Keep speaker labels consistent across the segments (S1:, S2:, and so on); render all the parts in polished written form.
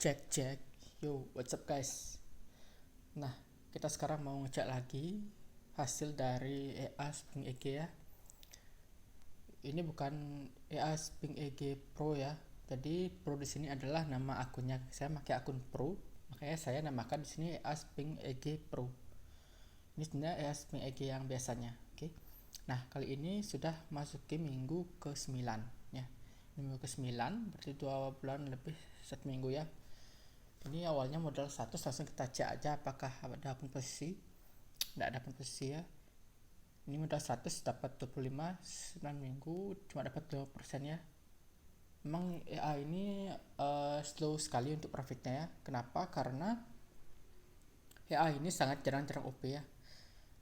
S1: Cek cek, yo what's up guys. Nah, kita sekarang mau ngecek lagi hasil dari EA Spring EG ya. Ini bukan EA Spring EG Pro ya. Jadi Pro di sini adalah nama akunnya. Saya pakai akun Pro, makanya saya namakan di sini EA Spring EG Pro. Ini sebenarnya EA Spring EG yang biasanya. Oke. Nah, kali ini sudah masuki minggu ke-9 ya. Minggu ke-9 berarti 2 bulan lebih 1 minggu ya. Ini awalnya modal 100, langsung kita cek aja apakah ada pun posisi. Tidak ada pun posisi ya. Ini modal 100 dapat 25, 9 minggu cuma dapat 2% ya. Memang EA ini slow sekali untuk profitnya ya. Kenapa? Karena EA ini sangat jarang-jarang OP ya.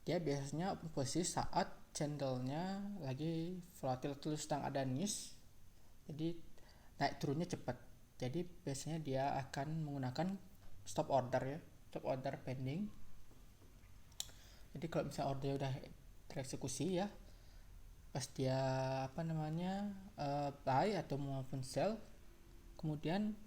S1: Dia biasanya open posisi saat channelnya lagi volatile atau sedang ada news. Jadi naik turunnya cepat. Jadi biasanya dia akan menggunakan stop order ya, stop order pending. Jadi kalau misalnya ordernya udah tereksekusi ya, pas dia buy atau maupun sell, kemudian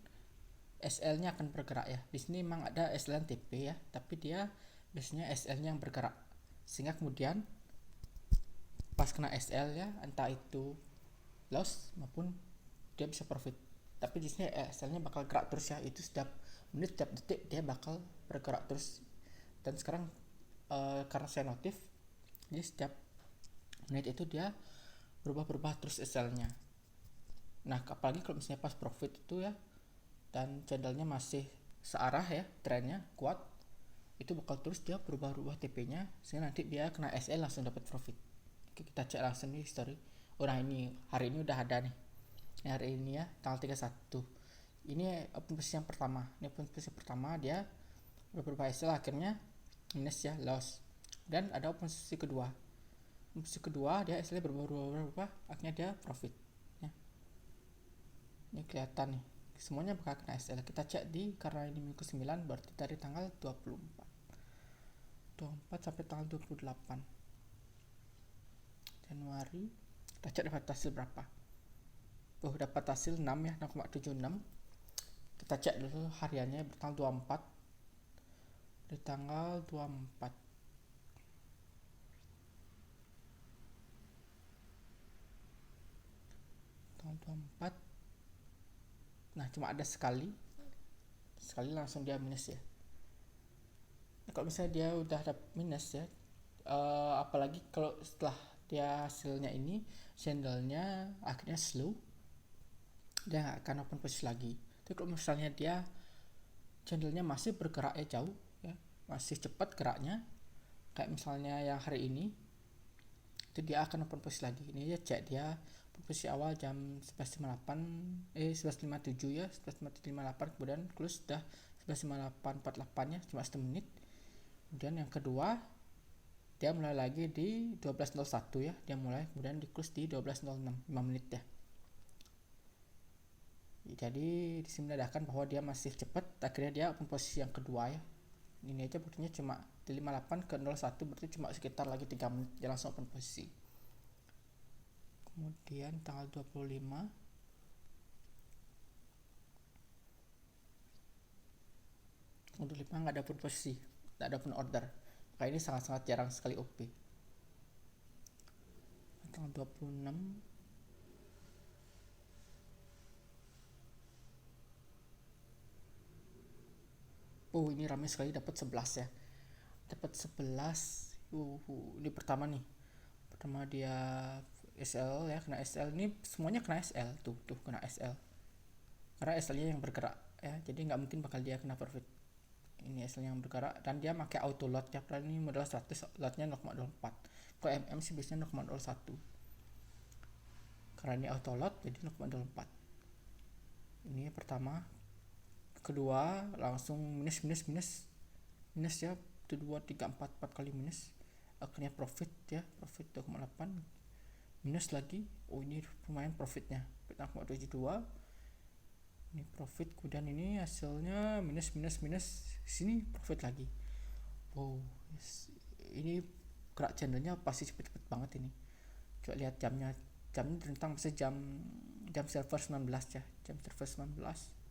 S1: SL-nya akan bergerak ya. Di sini memang ada SL dan TP ya, tapi dia biasanya SL-nya yang bergerak. Sehingga kemudian pas kena SL ya, entah itu loss maupun dia bisa profit. Tapi di sini SL-nya bakal gerak terus ya, itu setiap menit setiap detik dia bakal bergerak terus. Dan sekarang karena saya notif, jadi setiap menit itu dia berubah-berubah terus SL-nya. Nah, apalagi kalau misalnya pas profit itu ya, dan channelnya masih searah ya, trennya kuat, itu bakal terus dia berubah-ubah TP-nya sehingga nanti dia kena SL langsung dapat profit. Oke, kita cek langsung nih history. Nah, ini hari ini udah ada nih. Hari ini ya, tanggal 31. Ini open posisi yang pertama. Ini open posisi pertama, dia berubah SL akhirnya minus ya, loss. Dan ada open posisi kedua. Open posisi kedua dia SL berubah, akhirnya dia profit ya. Ini kelihatan nih. Semuanya bakal kena SL. Kita cek di, karena ini minggu 9 berarti dari tanggal 24 sampai tanggal 28 Januari. Kita cek dapat hasil berapa. Dapat hasil 6 ya, 6,76. Kita cek dulu hariannya bertanggal 24. Di tanggal 24 tanggal 24. Nah, cuma ada sekali langsung dia minus ya. Nah, kalau misalnya dia udah dapat minus ya, apalagi kalau setelah dia hasilnya ini channelnya akhirnya slow, dia nggak akan open posisi lagi. Tapi kalau misalnya dia channelnya masih bergerak jauh ya, masih cepat geraknya, kayak misalnya yang hari ini, itu dia akan open posisi lagi. Ini ya cek dia open posisi awal jam 11.57 ya, 11.58, kemudian close sudah 11.58.48 ya, cuma 1 menit. Kemudian yang kedua dia mulai lagi di 12.01 ya, dia mulai, kemudian di close di 12.06, 5 menit ya. Jadi disimulasikan bahwa dia masih cepat, akhirnya dia open posisi yang kedua ya. Ini aja buktinya cuma di 58 ke 01, berarti cuma sekitar lagi 3 menit dia langsung open posisi. Kemudian tanggal 25 nggak ada open posisi, nggak ada open order. Maka ini sangat-sangat jarang sekali OP. Tanggal 26 ini ramai sekali, dapat 11 ya. Dapat 11. Ini pertama nih. Pertama dia SL ya, kena SL. Ini semuanya kena SL, tuh kena SL. Karena SL-nya yang bergerak ya, jadi nggak mungkin bakal dia kena profit. Ini SL yang bergerak dan dia pakai auto lot ya. Padahal ini modal 100, lotnya 0,04. Kalau MM sih biasanya 0,01. Karena ini auto lot jadi 0,04. Ini pertama. Kedua langsung minus ya, 2 3 4 kali minus, akhirnya profit ya, profit 2,8, minus lagi. Ini lumayan profitnya, 6,72. Ini profit, kemudian ini hasilnya minus, sini profit lagi. Ini gerak channelnya pasti cepet banget ini. Coba lihat jamnya tentang jam server 19 ya, jam server 19.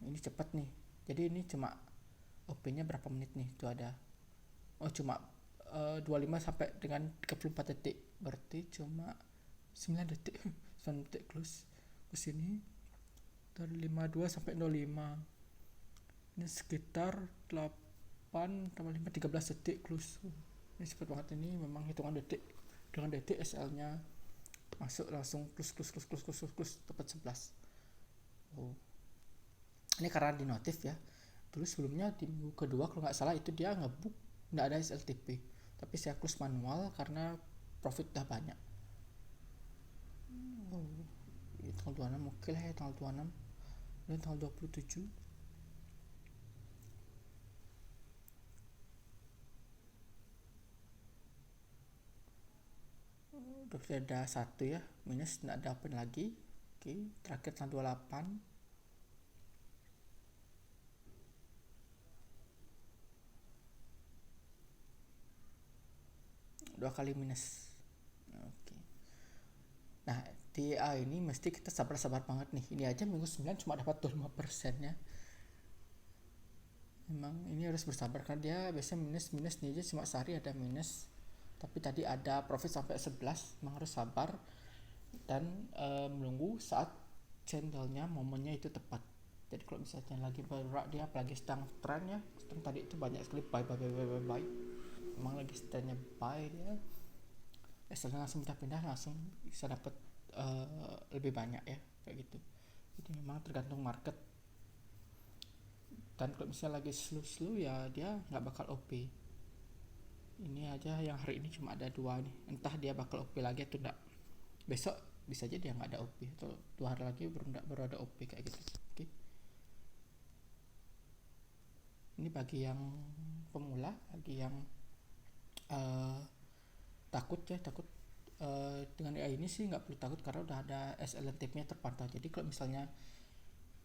S1: ini cepat nih. Jadi ini cuma OP nya berapa menit nih, itu ada cuma 25 sampai dengan 34 detik, berarti cuma 9 detik 9 detik close ke sini. Dari 52 sampai 05 ini sekitar 8 tambah 5 13 detik close. Ini cepat banget, ini memang hitungan detik, dengan detik SL nya masuk langsung close tepat 11. Ini karena di notif ya. Dulu sebelumnya di minggu kedua kalau nggak salah itu dia ngebook nggak ada SLTP, tapi saya close manual karena profit udah banyak. Tanggal 26 oke lah ya, tanggal 26 dan tanggal 27 udah ada satu ya, minus nggak ada open lagi. Oke, terakhir tanggal 28 dua kali minus. Oke. Nah di ini mesti kita sabar-sabar banget nih. Ini aja minggu 9 cuma dapat 25% ya. Memang ini harus bersabar karena dia biasanya minus nih aja, cuma sehari ada minus. Tapi tadi ada profit sampai 11, memang harus sabar dan menunggu saat channelnya momennya itu tepat. Jadi kalau misalnya lagi bergerak dia apalagi sedang tren ya, sedang tadi itu banyak sekali buy, memang lagi standnya buy dia, setelah langsung pindah langsung bisa dapat lebih banyak ya, kayak gitu. Jadi memang tergantung market, dan kalau misalnya lagi slow ya dia nggak bakal OP. Ini aja yang hari ini cuma ada 2 nih, entah dia bakal OP lagi atau enggak. Besok bisa aja dia nggak ada OP, atau 2 hari lagi baru ada OP kayak gitu. Oke. Ini bagi yang pemula, bagi yang takut dengan AI ini sih nggak perlu takut karena udah ada SLTP-nya terpantau. Jadi kalau misalnya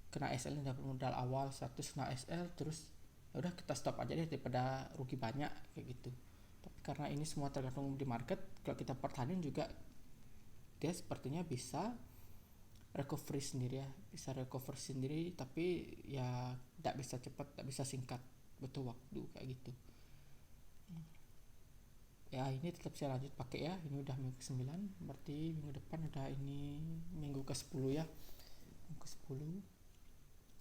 S1: kena SL dapat modal awal 100 kena SL terus ya udah kita stop aja deh daripada rugi banyak kayak gitu. Tapi karena ini semua tergantung di market, kalau kita pertahanin juga dia sepertinya bisa recovery sendiri, tapi ya tidak bisa cepat, tidak bisa singkat, butuh waktu kayak gitu. Ya ini tetap saya lanjut pakai ya, ini udah minggu ke-9, berarti minggu depan udah ini minggu ke-10 ya. Minggu ke-10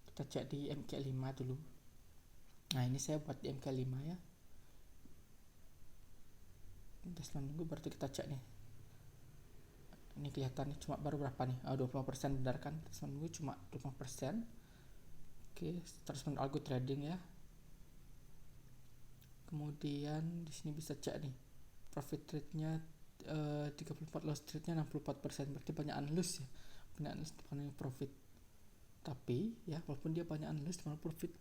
S1: kita cek di MK5 dulu. Nah ini saya buat di MK5 ya, udah 9 minggu, berarti kita cek nih. Ini kelihatan cuma baru berapa nih, 20% benar kan, 9 minggu cuma 20%. Oke, terus algo trading ya. Kemudian di sini bisa cek nih profit rate-nya 34, loss rate-nya 64%, berarti banyak unloss ya, banyak profit. Tapi ya walaupun dia banyak unloss banyak profit,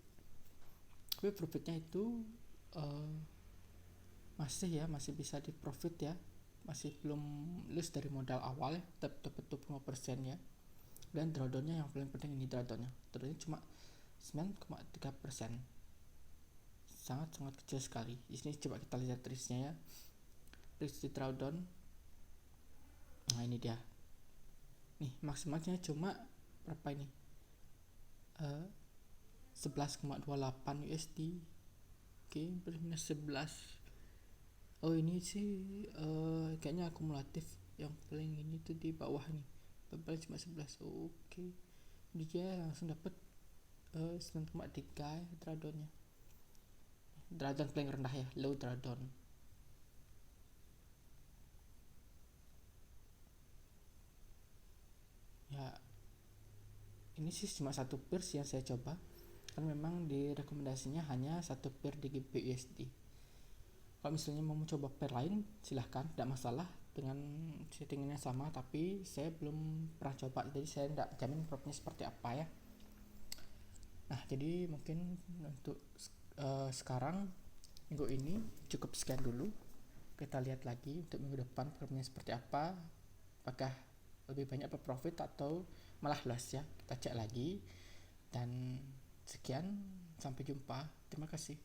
S1: tapi profitnya itu masih bisa di profit ya, masih belum lose dari modal awal ya, tetap 25% ya. Dan drawdown-nya yang paling penting, ini drawdown-nya cuma 9,3%, sangat kecil sekali. Di sini coba kita lihat risk-nya ya, risk di drawdown. Nah ini dia nih, maksimalnya cuma berapa ini, 11,28 USD. Oke, minus 11. Oh ini sih kayaknya akumulatif, yang paling ini tuh di bawah nih, paling cuma 11. Oke, dia langsung dapat 9,3 ya drawdown-nya. Drawdown paling rendah ya, low drawdown. Ya ini sih cuma satu pair yang saya coba, kan memang direkomendasinya hanya satu pair di GBP/USD. Kalau misalnya mau mencoba pair lain silahkan, tidak masalah, dengan settingannya sama, tapi saya belum pernah coba, jadi saya tidak jamin profitnya seperti apa ya. Nah jadi mungkin untuk sekarang minggu ini cukup sekian dulu. Kita lihat lagi untuk minggu depan profitnya seperti apa, apakah lebih banyak profit atau malah loss ya, kita cek lagi. Dan sekian, sampai jumpa, terima kasih.